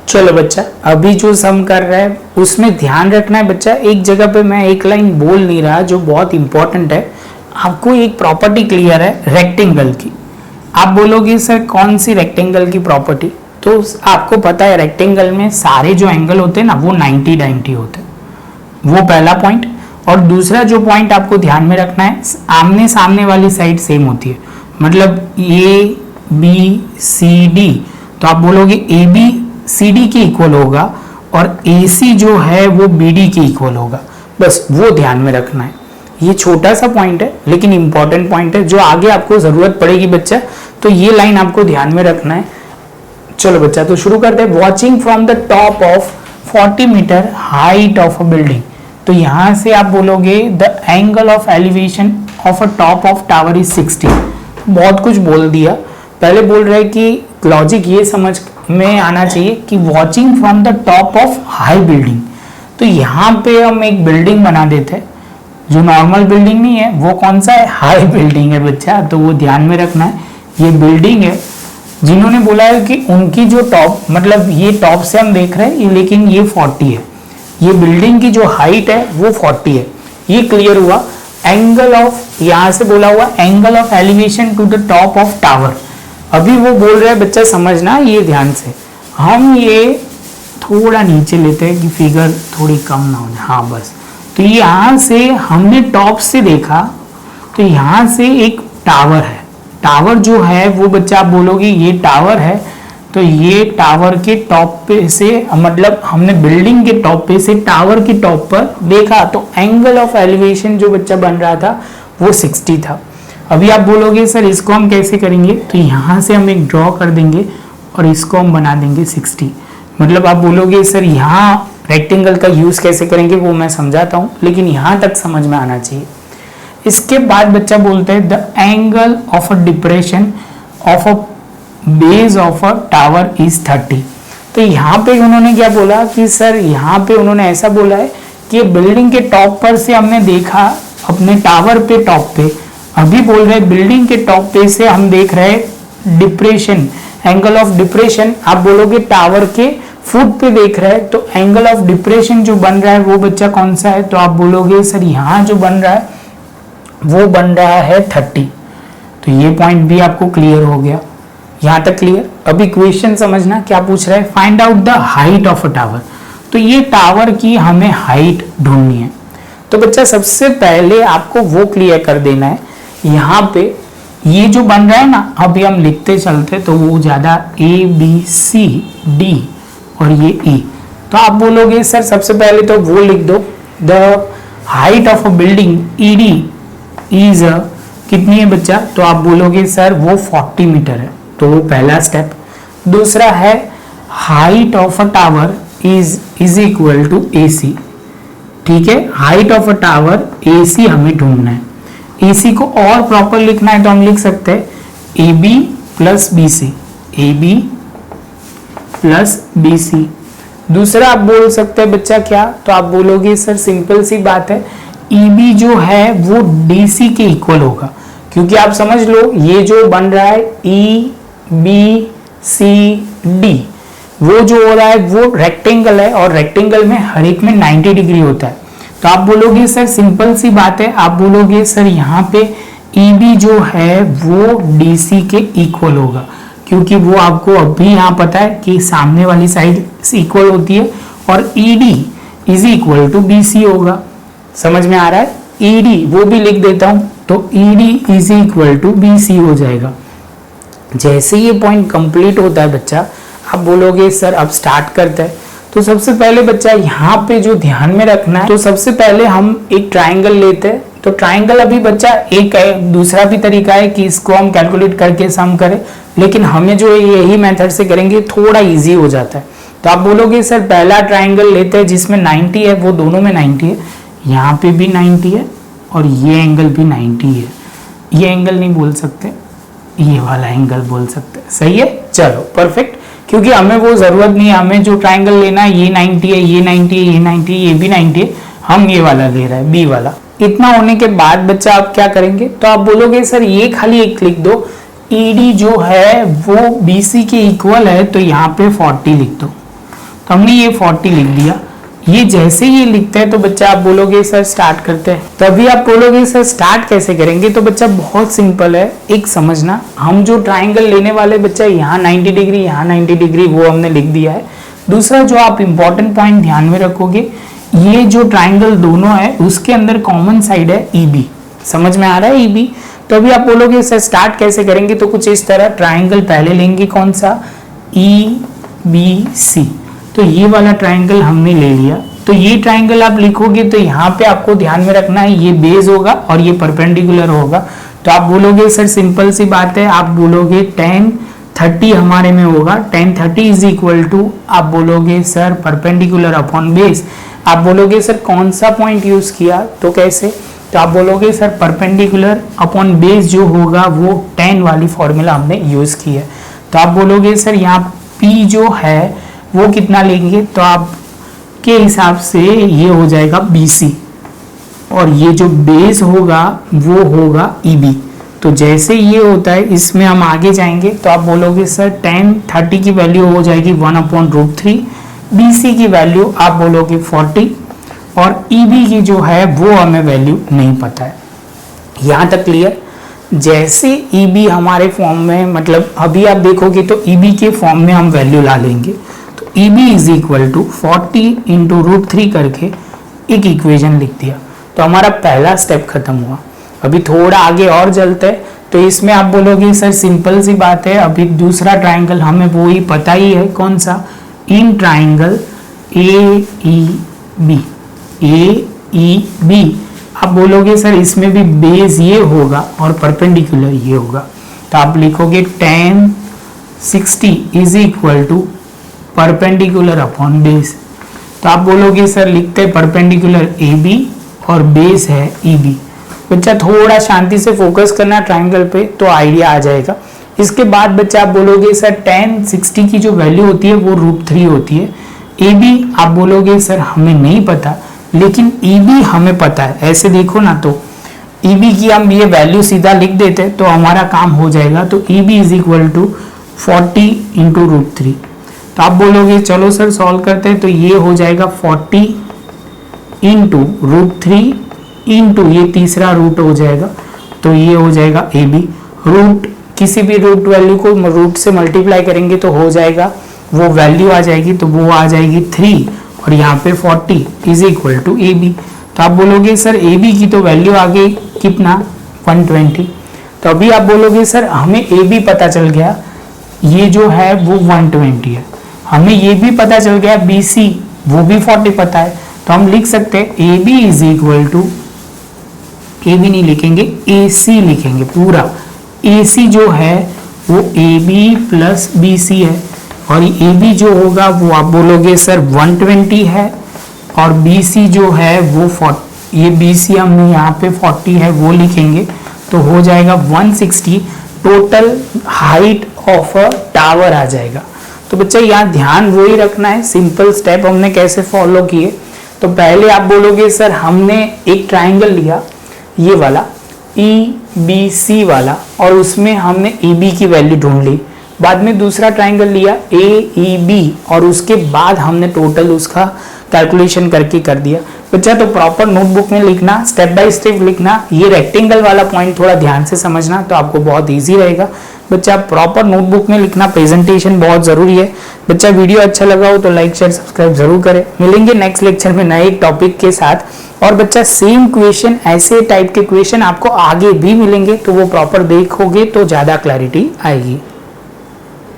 चलो बच्चा, अभी जो सम कर रहा है उसमें ध्यान रखना है बच्चा, एक जगह पे मैं एक लाइन बोल नहीं रहा जो बहुत इंपॉर्टेंट है। आपको एक प्रॉपर्टी क्लियर है रेक्टेंगल की। आप बोलोगे सर कौन सी रेक्टेंगल की प्रॉपर्टी, तो आपको पता है रेक्टेंगल में सारे जो एंगल होते हैं ना वो 90-90 होते हैं, वो पहला पॉइंट। और दूसरा जो पॉइंट आपको ध्यान में रखना है, आमने सामने वाली साइड सेम होती है, मतलब ए बी सी डी, तो आप बोलोगे ए बी सी डी के इक्वल होगा और ए सी जो है वो बी डी के इक्वल होगा। बस वो ध्यान में रखना है। ये छोटा सा पॉइंट है लेकिन इंपॉर्टेंट पॉइंट है जो आगे आपको जरूरत पड़ेगी बच्चा, तो ये लाइन आपको ध्यान में रखना है। चलो बच्चा, तो शुरू करते हैं। Watching from the top of 40 metre height of a building, तो यहां से आप बोलोगे the angle of elevation of a top of tower is 60। बहुत कुछ बोल दिया। पहले बोल रहे कि लॉजिक ये समझ में आना चाहिए कि watching from the top of high building, तो यहाँ पे हम एक बिल्डिंग बना देते हैं जो नॉर्मल बिल्डिंग नहीं है, वो कौन सा है, हाई बिल्डिंग है बच्चा, तो वो ध्यान में रखना है। ये बिल्डिंग है जिन्होंने बोला है कि उनकी जो टॉप, मतलब ये टॉप से हम देख रहे हैं लेकिन ये 40 है, ये बिल्डिंग की जो हाइट है वो 40 है। ये क्लियर हुआ। एंगल ऑफ, यहां से बोला हुआ angle of elevation to the top of tower. अभी वो बोल रहे हैं बच्चा, समझना ये ध्यान से, हम ये थोड़ा नीचे लेते हैं कि फिगर थोड़ी कम ना हो जाए। हाँ बस, तो यहां से हमने टॉप से देखा तो यहां से एक टावर है, टावर जो है वो बच्चा आप बोलोगे ये टावर है, तो ये टावर के टॉप पे से, मतलब हमने बिल्डिंग के टॉप पे से टावर के टॉप पर देखा तो एंगल ऑफ एलिवेशन जो बच्चा बन रहा था वो 60 था। अभी आप बोलोगे सर इसको हम कैसे करेंगे, तो यहाँ से हम एक ड्रॉ कर देंगे और इसको हम बना देंगे 60। मतलब आप बोलोगे सर यहाँ रेक्टेंगल का यूज कैसे करेंगे वो मैं समझाता हूँ, लेकिन यहाँ तक समझ में आना चाहिए। इसके बाद बच्चा बोलता है the angle of a depression of a base of a tower is 30। तो यहाँ पे उन्होंने क्या बोला कि सर यहाँ पे उन्होंने ऐसा बोला है कि बिल्डिंग के टॉप पर से हमने देखा अपने टावर पे टॉप पे, अभी बोल रहे बिल्डिंग के टॉप पे से हम देख रहे डिप्रेशन, एंगल ऑफ डिप्रेशन, आप बोलोगे टावर के फुट पे देख रहे हैं, तो एंगल ऑफ डिप्रेशन जो बन रहा है वो बच्चा कौन सा है, तो आप बोलोगे सर यहाँ जो बन रहा है वो बन रहा है 30। तो ये पॉइंट भी आपको क्लियर हो गया, यहाँ तक क्लियर। अभी क्वेश्चन समझना क्या पूछ रहा है, find out the height of a tower, तो ये टावर की हमें हाइट ढूंढनी है। तो बच्चा सबसे पहले आपको वो क्लियर कर देना है, यहाँ पे ये जो बन रहा है ना, अभी हम लिखते चलते तो वो ज्यादा ए बी सी डी और ये ई, तो आप बोलोगे सर सबसे पहले तो वो लिख दो, the height of a building E D is कितनी है बच्चा, तो आप बोलोगे सर वो 40 मीटर है, तो वो पहला स्टेप। दूसरा है height of a tower is equal to A C, ठीक है, height of a tower A C हमें ढूंढना है। ए सी को और प्रॉपर लिखना है तो हम लिख सकते हैं A B plus B C, A B plus B C. दूसरा आप बोल सकते हैं बच्चा क्या, तो आप बोलोगे सर सिंपल सी बात है, ई बी जो है वो डी सी के इक्वल होगा, क्योंकि आप समझ लो ये जो बन रहा है ई बी सी डी, वो जो हो रहा है वो रेक्टेंगल है और रेक्टेंगल में हर एक में 90 डिग्री होता है। तो आप बोलोगे सर सिंपल सी बात है, आप बोलोगे सर यहाँ पे ई बी जो है वो डी सी के इक्वल होगा, क्योंकि वो आपको अभी यहाँ पता है कि सामने वाली साइड इक्वल होती है, और E D is equal to B C होगा। समझ में आ रहा है, ई डी वो भी लिख देता हूं, तो E D is equal to B C हो जाएगा। जैसे ये पॉइंट कंप्लीट होता है बच्चा, आप बोलोगे सर अब स्टार्ट करते हैं। तो सबसे पहले बच्चा यहाँ पे जो ध्यान में रखना है, तो सबसे पहले हम एक ट्राइंगल लेते हैं। तो ट्राइंगल अभी बच्चा एक है, दूसरा भी तरीका है कि इसको हम कैलकुलेट करके सम करें, लेकिन हमें जो यही मेथड से करेंगे थोड़ा इजी हो जाता है। तो आप बोलोगे सर पहला ट्राइंगल लेते हैं जिसमें 90 है, वो दोनों में 90 है, यहाँ पे भी 90 है और ये एंगल भी 90 है। ये एंगल नहीं बोल सकते, ये वाला एंगल बोल सकते, सही है। चलो परफेक्ट, क्योंकि हमें वो जरूरत नहीं है, हमें जो ट्राइंगल लेना है ये 90 है, ये 90 है, ये 90 है, ये भी 90 है, हम ये वाला ले रहे हैं, बी वाला। इतना होने के बाद बच्चा आप क्या करेंगे, तो आप बोलोगे सर ये खाली एक लिख दो, ईडी जो है वो बीसी के इक्वल है, तो यहाँ पे 40 लिख दो। तो हमने ये 40 लिख दिया। ये जैसे ये लिखते हैं तो बच्चा आप बोलोगे सर स्टार्ट करते हैं, तो अभी आप बोलोगे सर स्टार्ट कैसे करेंगे, तो बच्चा बहुत सिंपल है। एक समझना, हम जो ट्राइंगल लेने वाले बच्चा यहाँ 90 डिग्री यहाँ 90 डिग्री वो हमने लिख दिया है। दूसरा जो आप इंपॉर्टेंट पॉइंट ध्यान में रखोगे, ये जो ट्राइंगल दोनों है उसके अंदर कॉमन साइड है EB। समझ में आ रहा है EB? तो अभी आप बोलोगे सर स्टार्ट कैसे करेंगे, तो कुछ इस तरह ट्राइंगल पहले लेंगे, कौन सा, EBC। तो ये वाला ट्राइंगल हमने ले लिया। तो ये ट्राइंगल आप लिखोगे तो यहाँ पे आपको ध्यान में रखना है ये बेस होगा और ये परपेंडिकुलर होगा। तो आप बोलोगे सर सिंपल सी बात है, आप बोलोगे tan 30 हमारे में होगा, tan 30 इज इक्वल टू, आप बोलोगे सर परपेंडिकुलर अपॉन बेस। आप बोलोगे सर कौन सा पॉइंट यूज किया, तो कैसे, तो आप बोलोगे सर परपेंडिकुलर अपॉन बेस जो होगा वो tan वाली फॉर्मूला हमने यूज की है। तो आप बोलोगे सर यहाँ P जो है वो कितना लेंगे, तो आप के हिसाब से ये हो जाएगा BC और ये जो बेस होगा वो होगा EB। तो जैसे ये होता है इसमें हम आगे जाएंगे, तो आप बोलोगे सर tan 30 की वैल्यू हो जाएगी 1/√3, BC की वैल्यू आप बोलोगे 40 और EB की जो है वो हमें वैल्यू नहीं पता है। यहाँ तक क्लियर? जैसे EB हमारे फॉर्म में, मतलब अभी आप देखोगे तो EB के फॉर्म में हम वैल्यू ला लेंगे। तो EB is equal to 40 into √3 करके एक इक्वेशन लिख दिया। तो हमारा पहला स्टेप खत्म हुआ। अभी थोड़ा आगे और चलते हैं, तो इसमें आप बोलोगे सर सिंपल सी बात है, अभी दूसरा ट्राइंगल हमें वो ही पता ही है, कौन सा, इन ट्राइंगल AEB। आप बोलोगे सर इसमें भी बेस ये होगा और परपेंडिकुलर ये होगा। तो आप लिखोगे tan 60 is equal to perpendicular upon base. तो आप बोलोगे सर लिखते हैं परपेंडिकुलर AB और बेस है EB। बच्चा थोड़ा शांति से फोकस करना ट्राइंगल पे तो आइडिया आ जाएगा। इसके बाद बच्चा आप बोलोगे सर tan 60 की जो वैल्यू होती है वो √3 होती है। AB आप बोलोगे सर हमें नहीं पता, लेकिन EB हमें पता है। ऐसे देखो ना, तो EB की हम ये वैल्यू सीधा लिख देते तो हमारा काम हो जाएगा। तो EB is equal to 40 into √3। तो आप बोलोगे चलो सर सॉल्व करते हैं, तो ये हो जाएगा 40 इंटू √3 इंटू ये तीसरा रूट हो जाएगा, तो ये हो जाएगा AB। रूट किसी भी रूट वैल्यू को रूट से मल्टीप्लाई करेंगे तो हो जाएगा, वो वैल्यू आ जाएगी, तो वो आ जाएगी 3 और यहाँ पे 40 इज इक्वल टू AB। तो आप बोलोगे सर AB की तो वैल्यू आ गई कितना, 120। तो अभी आप बोलोगे सर हमें AB पता चल गया, ये जो है वो 120 है। हमें ये भी पता चल गया BC वो भी 40 पता है। तो हम लिख सकते हैं AB is equal to, AB नहीं लिखेंगे AC लिखेंगे पूरा। AC जो है वो AB प्लस BC है और AB जो होगा वो आप बोलोगे सर 120 है और BC जो है वो 40, ये BC हमने यहाँ पे 40 है वो लिखेंगे, तो हो जाएगा 160 total height of a tower आ जाएगा। तो बच्चा यहाँ ध्यान वो ही रखना है, सिंपल स्टेप हमने कैसे फॉलो किए। तो पहले आप बोलोगे सर हमने एक ट्राइंगल लिया ये वाला EBC वाला और उसमें हमने EB की वैल्यू ढूंढ ली। बाद में दूसरा ट्राइंगल लिया AEB और उसके बाद हमने टोटल उसका कैलकुलेशन करके कर दिया। बच्चा तो प्रॉपर नोटबुक में लिखना, स्टेप बाय स्टेप लिखना। ये रेक्टेंगल वाला पॉइंट थोड़ा ध्यान से समझना तो आपको बहुत इजी रहेगा। बच्चा प्रॉपर नोटबुक में लिखना, प्रेजेंटेशन बहुत जरूरी है। बच्चा वीडियो अच्छा लगा हो तो लाइक शेयर सब्सक्राइब जरूर करें। मिलेंगे नेक्स्ट लेक्चर में नए टॉपिक के साथ। और बच्चा सेम क्वेश्चन, ऐसे टाइप के क्वेश्चन आपको आगे भी मिलेंगे, तो वो प्रॉपर देखोगे तो ज्यादा क्लैरिटी आएगी।